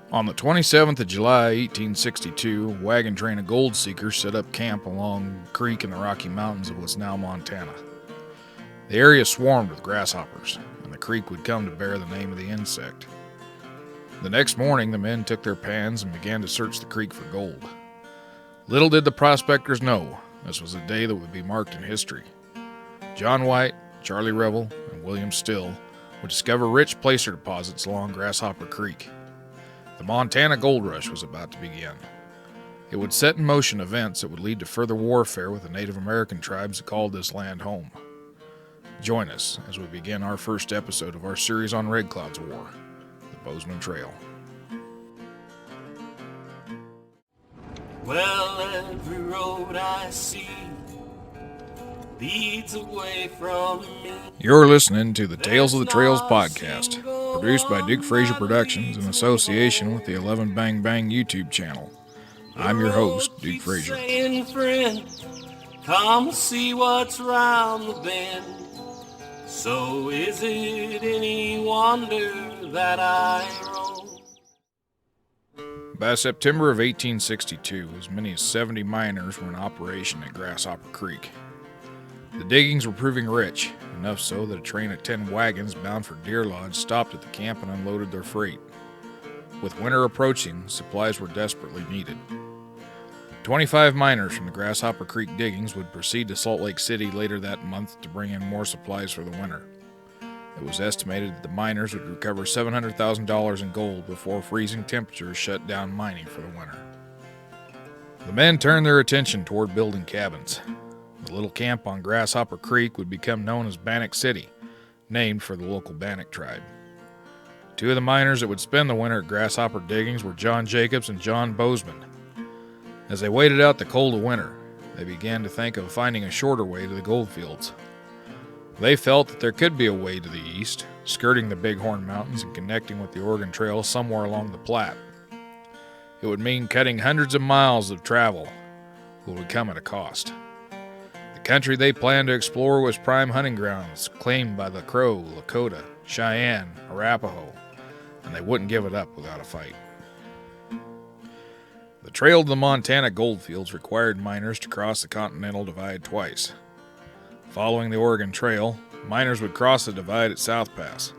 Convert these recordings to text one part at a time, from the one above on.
On the 27th of July, 1862, a wagon train of gold seekers set up camp along a creek in the Rocky Mountains of what's now Montana. The area swarmed with grasshoppers, and the creek would come to bear the name of the insect. The next morning, the men took their pans and began to search the creek for gold. Little did the prospectors know, this was a day that would be marked in history. John White, Charlie Revel, and William Still would discover rich placer deposits along Grasshopper Creek. The Montana Gold Rush was about to begin. It would set in motion events that would lead to further warfare with the Native American tribes that called this land home. Join us as we begin our first episode of our series on Red Cloud's War, the Bozeman Trail. Well, every road I see leads away from me. You're listening to the Tales of the Trails podcast, produced by Duke Frazier Productions in association with the 11 Bang Bang YouTube channel. I'm your host, Duke Frazier. Saying, friend, come see what's round the bend. So is it any wonder that I roam? By September of 1862, as many as 70 miners were in operation at Grasshopper Creek. The diggings were proving rich, enough so that a train of 10 wagons bound for Deer Lodge stopped at the camp and unloaded their freight. With winter approaching, supplies were desperately needed. 25 miners from the Grasshopper Creek diggings would proceed to Salt Lake City later that month to bring in more supplies for the winter. It was estimated that the miners would recover $700,000 in gold before freezing temperatures shut down mining for the winter. The men turned their attention toward building cabins. The little camp on Grasshopper Creek would become known as Bannock City, named for the local Bannock tribe. Two of the miners that would spend the winter at Grasshopper diggings were John Jacobs and John Bozeman. As they waited out the cold of winter, they began to think of finding a shorter way to the gold fields. They felt that there could be a way to the east, skirting the Bighorn Mountains and connecting with the Oregon Trail somewhere along the Platte. It would mean cutting hundreds of miles of travel, but would come at a cost. The country they planned to explore was prime hunting grounds claimed by the Crow, Lakota, Cheyenne, Arapaho, and they wouldn't give it up without a fight. The trail to the Montana goldfields required miners to cross the Continental Divide twice. Following the Oregon Trail, miners would cross the divide at South Pass.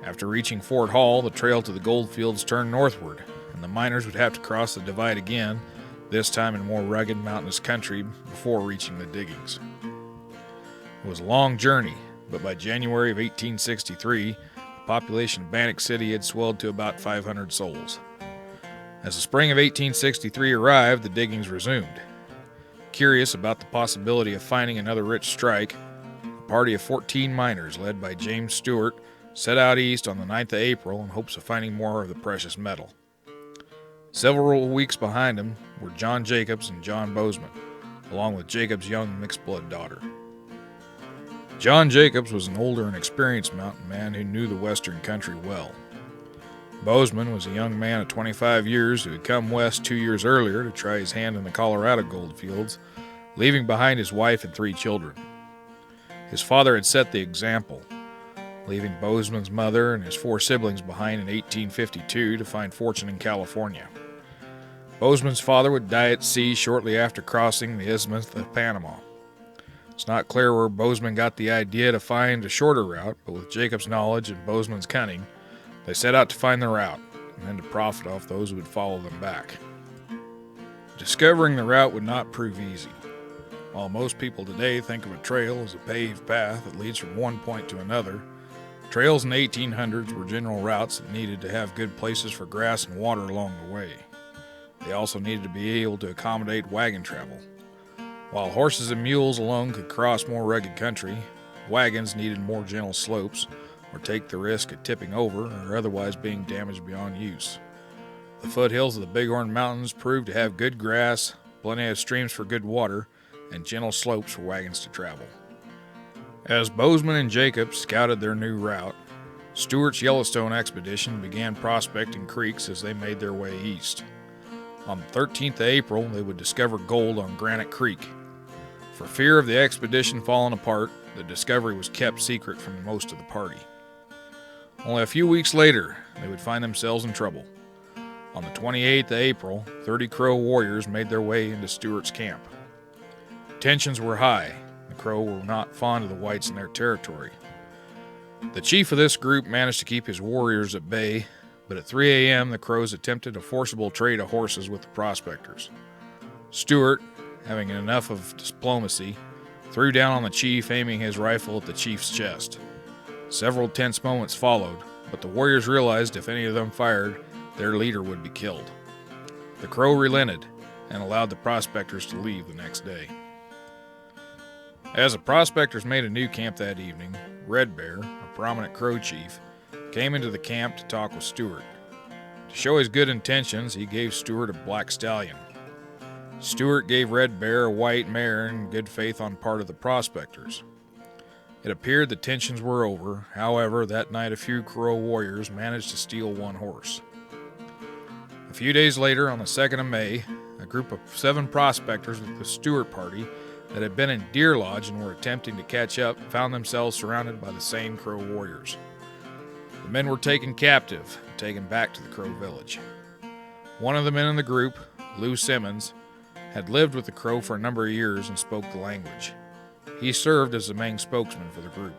After reaching Fort Hall, the trail to the goldfields turned northward, and the miners would have to cross the divide again, this time in more rugged mountainous country before reaching the diggings. It was a long journey, but by January of 1863, the population of Bannock City had swelled to about 500 souls. As the spring of 1863 arrived, the diggings resumed. Curious about the possibility of finding another rich strike, a party of 14 miners led by James Stewart set out east on the 9th of April in hopes of finding more of the precious metal. Several weeks behind them were John Jacobs and John Bozeman, along with Jacobs' young mixed-blood daughter. John Jacobs was an older and experienced mountain man who knew the western country well. Bozeman was a young man of 25 years who had come west 2 years earlier to try his hand in the Colorado goldfields, leaving behind his wife and 3 children. His father had set the example, leaving Bozeman's mother and his 4 siblings behind in 1852 to find fortune in California. Bozeman's father would die at sea shortly after crossing the Isthmus of Panama. It's not clear where Bozeman got the idea to find a shorter route, but with Jacob's knowledge and Bozeman's cunning, they set out to find the route, and then to profit off those who would follow them back. Discovering the route would not prove easy. While most people today think of a trail as a paved path that leads from one point to another, trails in the 1800s were general routes that needed to have good places for grass and water along the way. They also needed to be able to accommodate wagon travel. While horses and mules alone could cross more rugged country, wagons needed more gentle slopes, or take the risk of tipping over or otherwise being damaged beyond use. The foothills of the Bighorn Mountains proved to have good grass, plenty of streams for good water, and gentle slopes for wagons to travel. As Bozeman and Jacobs scouted their new route, Stewart's Yellowstone expedition began prospecting creeks as they made their way east. On the 13th of April, they would discover gold on Granite Creek. For fear of the expedition falling apart, the discovery was kept secret from most of the party. Only a few weeks later, they would find themselves in trouble. On the 28th of April, 30 Crow warriors made their way into Stuart's camp. Tensions were high. The Crow were not fond of the whites in their territory. The chief of this group managed to keep his warriors at bay, but at 3 a.m. the Crows attempted a forcible trade of horses with the prospectors. Stuart, having enough of diplomacy, threw down on the chief, aiming his rifle at the chief's chest. Several tense moments followed, but the warriors realized if any of them fired, their leader would be killed. The Crow relented and allowed the prospectors to leave the next day. As the prospectors made a new camp that evening, Red Bear, a prominent Crow chief, came into the camp to talk with Stuart. To show his good intentions, he gave Stuart a black stallion. Stuart gave Red Bear a white mare in good faith on part of the prospectors. It appeared the tensions were over. However, that night a few Crow warriors managed to steal one horse. A few days later, on the 2nd of May, a group of 7 prospectors with the Stuart party that had been in Deer Lodge and were attempting to catch up found themselves surrounded by the same Crow warriors. The men were taken captive and taken back to the Crow village. One of the men in the group, Lou Simmons, had lived with the Crow for a number of years and spoke the language. He served as the main spokesman for the group.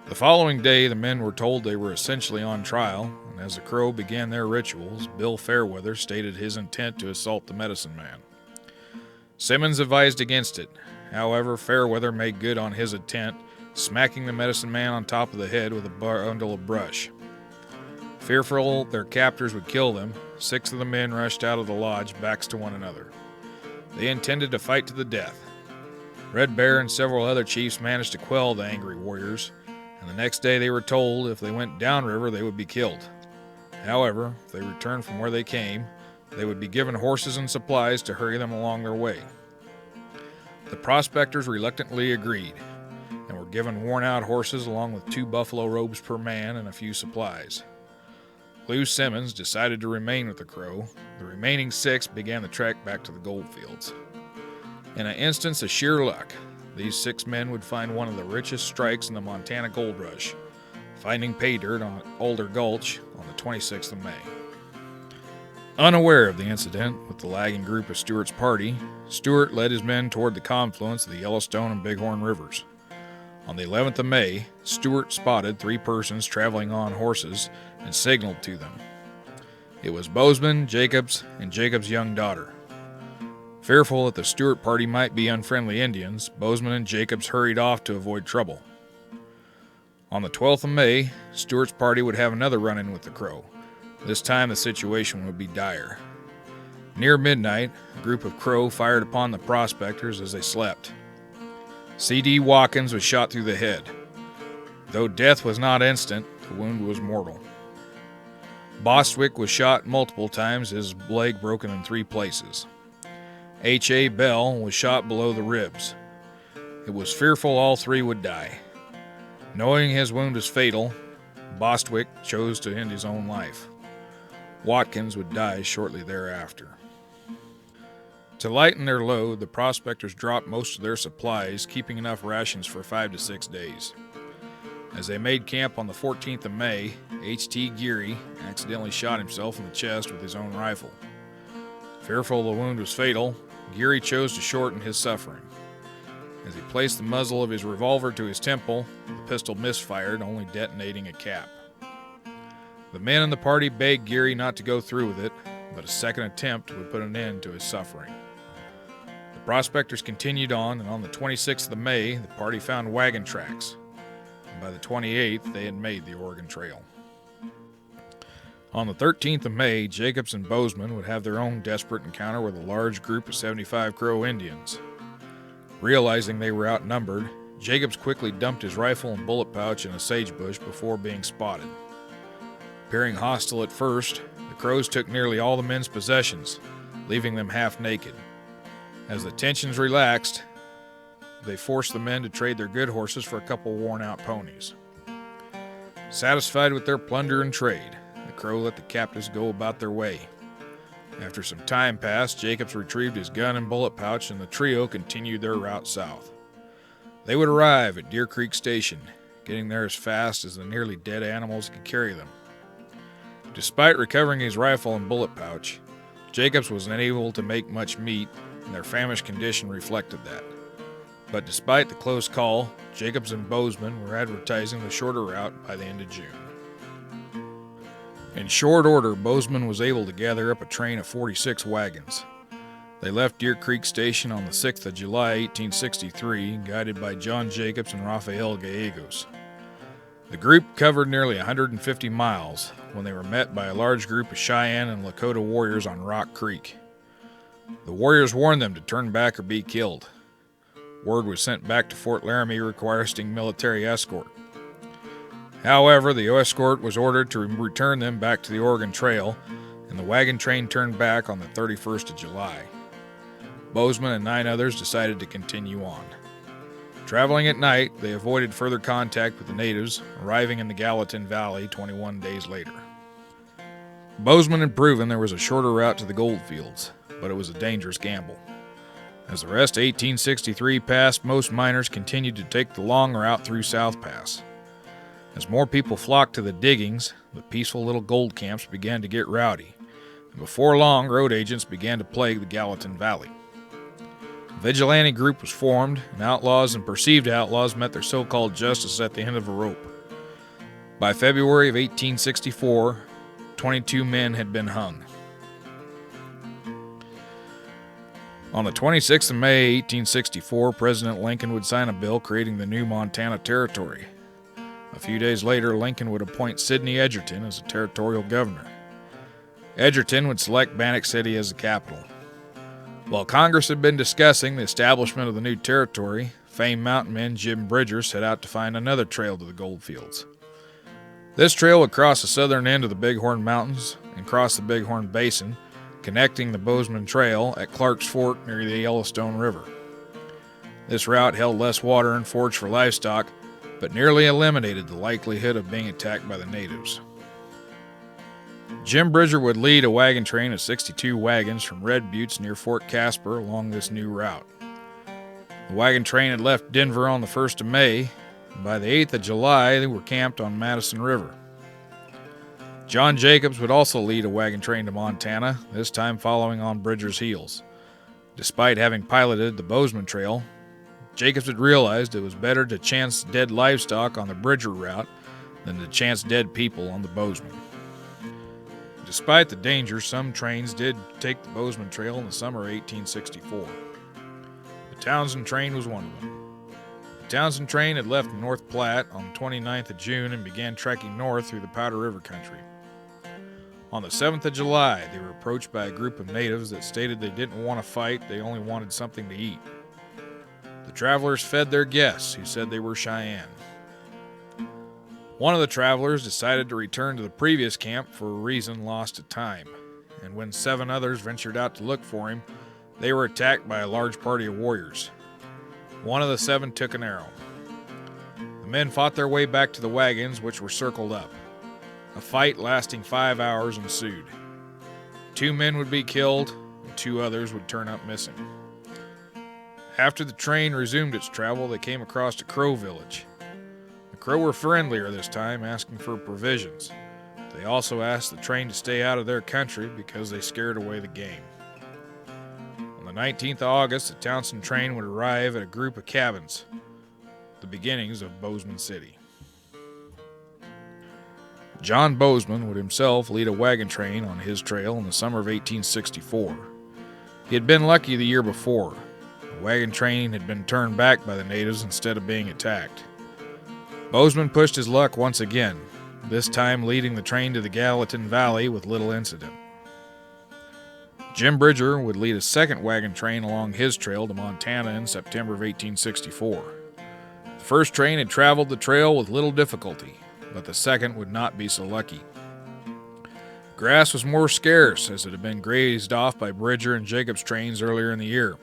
The following day, the men were told they were essentially on trial, and as the Crow began their rituals, Bill Fairweather stated his intent to assault the medicine man. Simmons advised against it. However, Fairweather made good on his intent, smacking the medicine man on top of the head with a bundle of brush. Fearful their captors would kill them, 6 of the men rushed out of the lodge, backs to one another. They intended to fight to the death. Red Bear and several other chiefs managed to quell the angry warriors, and the next day they were told if they went downriver they would be killed. However, if they returned from where they came, they would be given horses and supplies to hurry them along their way. The prospectors reluctantly agreed, and were given worn-out horses along with 2 buffalo robes per man and a few supplies. Lou Simmons decided to remain with the Crow. The remaining 6 began the trek back to the goldfields. In an instance of sheer luck, these 6 men would find one of the richest strikes in the Montana gold rush, finding pay dirt on Alder Gulch on the 26th of May. Unaware of the incident with the lagging group of Stuart's party, Stuart led his men toward the confluence of the Yellowstone and Bighorn Rivers. On the 11th of May, Stuart spotted 3 persons traveling on horses and signaled to them. It was Bozeman, Jacobs, and Jacobs' young daughter. Fearful that the Stuart party might be unfriendly Indians, Bozeman and Jacobs hurried off to avoid trouble. On the 12th of May, Stuart's party would have another run-in with the Crow. This time the situation would be dire. Near midnight, a group of Crow fired upon the prospectors as they slept. C.D. Watkins was shot through the head. Though death was not instant, the wound was mortal. Bostwick was shot multiple times, his leg broken in 3 places. H.A. Bell was shot below the ribs. It was fearful all 3 would die. Knowing his wound was fatal, Bostwick chose to end his own life. Watkins would die shortly thereafter. To lighten their load, the prospectors dropped most of their supplies, keeping enough rations for 5 to 6 days. As they made camp on the 14th of May, H.T. Geary accidentally shot himself in the chest with his own rifle. Fearful the wound was fatal, Geary chose to shorten his suffering. As he placed the muzzle of his revolver to his temple, the pistol misfired, only detonating a cap. The men in the party begged Geary not to go through with it, but a second attempt would put an end to his suffering. The prospectors continued on, and on the 26th of May, the party found wagon tracks. And by the 28th, they had made the Oregon Trail. On the 13th of May, Jacobs and Bozeman would have their own desperate encounter with a large group of 75 Crow Indians. Realizing they were outnumbered, Jacobs quickly dumped his rifle and bullet pouch in a sagebush before being spotted. Appearing hostile at first, the Crows took nearly all the men's possessions, leaving them half naked. As the tensions relaxed, they forced the men to trade their good horses for a couple worn-out ponies. Satisfied with their plunder and trade, the Crow let the captives go about their way. After some time passed, Jacobs retrieved his gun and bullet pouch, and the trio continued their route south. They would arrive at Deer Creek Station, getting there as fast as the nearly dead animals could carry them. Despite recovering his rifle and bullet pouch, Jacobs was unable to make much meat, and their famished condition reflected that. But despite the close call, Jacobs and Bozeman were advertising the shorter route by the end of June. In short order, Bozeman was able to gather up a train of 46 wagons. They left Deer Creek Station on the 6th of July, 1863, guided by John Jacobs and Rafael Gallegos. The group covered nearly 150 miles when they were met by a large group of Cheyenne and Lakota warriors on Rock Creek. The warriors warned them to turn back or be killed. Word was sent back to Fort Laramie requesting military escort. However, the escort was ordered to return them back to the Oregon Trail, and the wagon train turned back on the 31st of July. Bozeman and 9 others decided to continue on. Traveling at night, they avoided further contact with the natives, arriving in the Gallatin Valley 21 days later. Bozeman had proven there was a shorter route to the goldfields, but it was a dangerous gamble. As the rest of 1863 passed, most miners continued to take the long route through South Pass. As more people flocked to the diggings, the peaceful little gold camps began to get rowdy, and before long, road agents began to plague the Gallatin Valley. A vigilante group was formed, and outlaws and perceived outlaws met their so-called justice at the end of a rope. By February of 1864, 22 men had been hung. On the 26th of May, 1864, President Lincoln would sign a bill creating the new Montana Territory. A few days later, Lincoln would appoint Sidney Edgerton as a territorial governor. Edgerton would select Bannock City as the capital. While Congress had been discussing the establishment of the new territory, famed mountain man Jim Bridger set out to find another trail to the goldfields. This trail would cross the southern end of the Bighorn Mountains and cross the Bighorn Basin, connecting the Bozeman Trail at Clark's Fork near the Yellowstone River. This route held less water and forage for livestock, but nearly eliminated the likelihood of being attacked by the natives. Jim Bridger would lead a wagon train of 62 wagons from Red Buttes near Fort Casper along this new route. The wagon train had left Denver on the 1st of May, and by the 8th of July they were camped on Madison River. John Jacobs would also lead a wagon train to Montana, this time following on Bridger's heels. Despite having piloted the Bozeman Trail, Jacobs had realized it was better to chance dead livestock on the Bridger route than to chance dead people on the Bozeman. Despite the danger, some trains did take the Bozeman Trail in the summer of 1864. The Townsend train was one of them. The Townsend train had left North Platte on the 29th of June and began trekking north through the Powder River country. On the 7th of July, they were approached by a group of natives that stated they didn't want to fight, they only wanted something to eat. The travelers fed their guests, who said they were Cheyenne. One of the travelers decided to return to the previous camp for a reason lost to time, and when 7 others ventured out to look for him, they were attacked by a large party of warriors. One of the 7 took an arrow. The men fought their way back to the wagons, which were circled up. A fight lasting 5 hours ensued. 2 men would be killed, and 2 others would turn up missing. After the train resumed its travel, they came across a Crow village. The Crow were friendlier this time, asking for provisions. They also asked the train to stay out of their country because they scared away the game. On the 19th of August, the Townsend train would arrive at a group of cabins, the beginnings of Bozeman City. John Bozeman would himself lead a wagon train on his trail in the summer of 1864. He had been lucky the year before. The wagon train had been turned back by the natives instead of being attacked. Bozeman pushed his luck once again, this time leading the train to the Gallatin Valley with little incident. Jim Bridger would lead a second wagon train along his trail to Montana in September of 1864. The first train had traveled the trail with little difficulty, but the second would not be so lucky. Grass was more scarce as it had been grazed off by Bridger and Jacobs trains earlier in the year.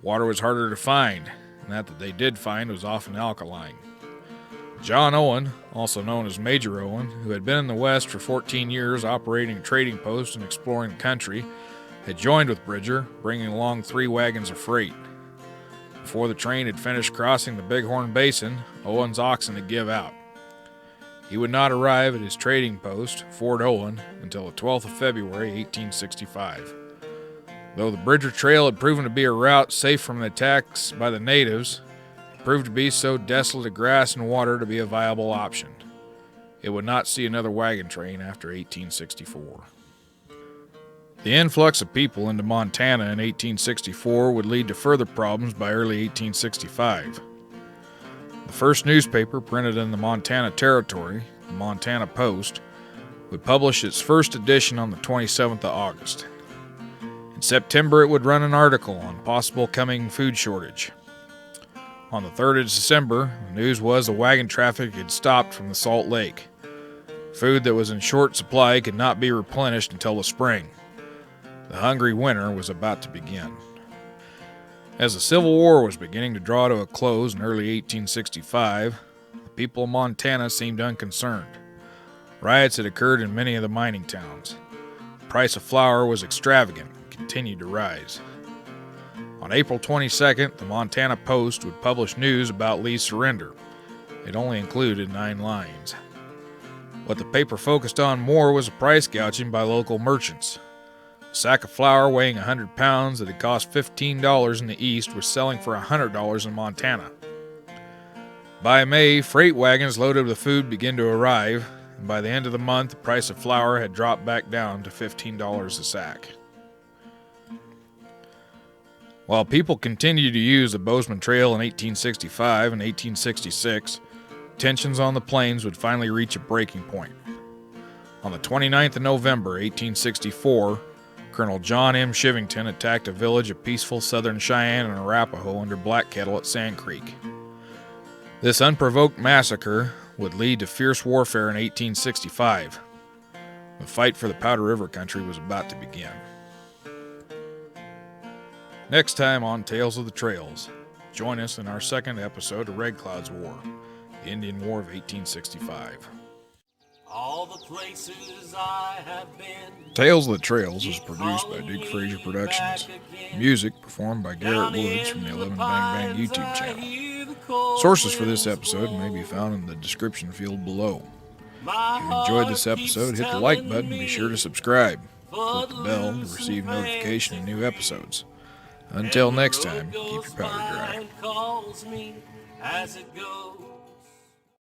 Water was harder to find, and that they did find was often alkaline. John Owen, also known as Major Owen, who had been in the West for 14 years operating a trading post and exploring the country, had joined with Bridger, bringing along 3 wagons of freight. Before the train had finished crossing the Bighorn Basin, Owen's oxen had give out. He would not arrive at his trading post, Fort Olin, until the 12th of February, 1865. Though the Bridger Trail had proven to be a route safe from the attacks by the natives, it proved to be so desolate of grass and water to be a viable option. It would not see another wagon train after 1864. The influx of people into Montana in 1864 would lead to further problems by early 1865. The first newspaper printed in the Montana Territory, the Montana Post, would publish its first edition on the 27th of August. In September, it would run an article on possible coming food shortage. On the 3rd of December, the news was the wagon traffic had stopped from the Salt Lake. Food that was in short supply could not be replenished until the spring. The hungry winter was about to begin. As the Civil War was beginning to draw to a close in early 1865, the people of Montana seemed unconcerned. Riots had occurred in many of the mining towns. The price of flour was extravagant and continued to rise. On April 22nd, the Montana Post would publish news about Lee's surrender. It only included 9 lines. What the paper focused on more was the price gouging by local merchants. A sack of flour weighing 100 pounds that had cost $15 in the East was selling for $100 in Montana. By May, freight wagons loaded with food began to arrive, and by the end of the month, the price of flour had dropped back down to $15 a sack. While people continued to use the Bozeman Trail in 1865 and 1866, tensions on the plains would finally reach a breaking point. On the 29th of November, 1864, Colonel John M. Shivington attacked a village of peaceful Southern Cheyenne and Arapaho under Black Kettle at Sand Creek. This unprovoked massacre would lead to fierce warfare in 1865. The fight for the Powder River country was about to begin. Next time on Tales of the Trails, join us in our second episode of Red Cloud's War, the Indian War of 1865. All the places I have been. Tales of the Trails is produced by Dick Frazier Productions. Music performed by Garrett Woods from the 11 Bang Bang YouTube channel. Sources for this episode may be found in the description field below. If you enjoyed this episode, hit the like button and be sure to subscribe. Click the bell to receive notification of new episodes. Until next time, keep your powder dry. Calls me as it goes.